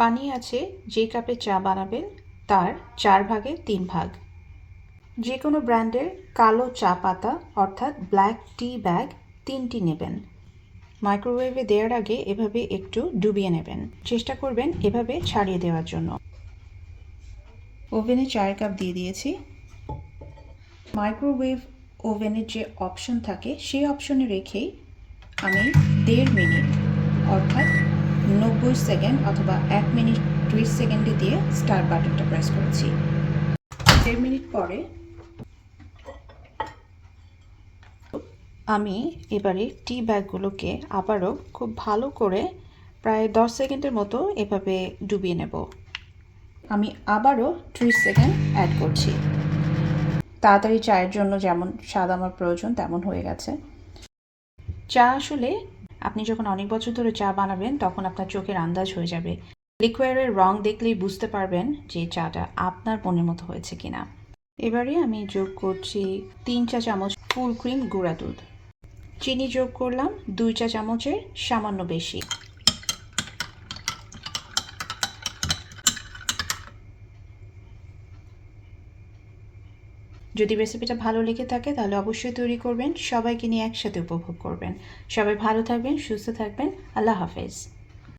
পানি আছে যে কাপে চা বানাবেন তার 4 ভাগের 3 ভাগ। যে কোনো ব্র্যান্ডের কালো চা পাতা অর্থাৎ ব্ল্যাক টি ব্যাগ 3টি নেবেন। মাইক্রোওয়েভে দেওয়ার আগে এভাবে একটু ডুবিয়ে নেবেন। চেষ্টা করবেন এভাবে ছাড়িয়ে দেওয়ার জন্য। ওভেনে 4 কাপ দিয়ে দিয়েছি। মাইক্রোওয়েভ ওভেনের যে অপশন থাকে সেই অপশনে রেখেই আমি 1.5 মিনিট অর্থাৎ 90 সেকেন্ড অথবা 1 মিনিট 30 সেকেন্ডে দিয়ে স্টার্ট বাটনটা প্রেস করেছি। 1.5 মিনিট পরে আমি এবারে টি ব্যাগগুলোকে আবারও খুব ভালো করে প্রায় 10 সেকেন্ডের মতো এভাবে ডুবিয়ে নেব। আমি আবারও 30 সেকেন্ড অ্যাড করছি। তাড়াতাড়ি চায়ের জন্য যেমন স্বাদ আমার প্রয়োজন তেমন হয়ে গেছে। চা আসলে আপনি যখন অনেক বছর ধরে চা বানাবেন তখন আপনার চোখের আন্দাজ হয়ে যাবে। লিকুইডের রং দেখলেই বুঝতে পারবেন যে চাটা আপনার মনের মতো হয়েছে কিনা। এবারে আমি যোগ করছি 3 চা চামচ ফুল ক্রিম গুঁড়া দুধ। চিনি যোগ করলাম 2 চা চামচের সামান্য বেশি। যদি রেসিপিটা ভালো লেগে থাকে তাহলে অবশ্যই তৈরি করবেন, সবাইকে নিয়ে একসাথে উপভোগ করবেন। সবাই ভালো থাকবেন, সুস্থ থাকবেন। আল্লাহ হাফেজ।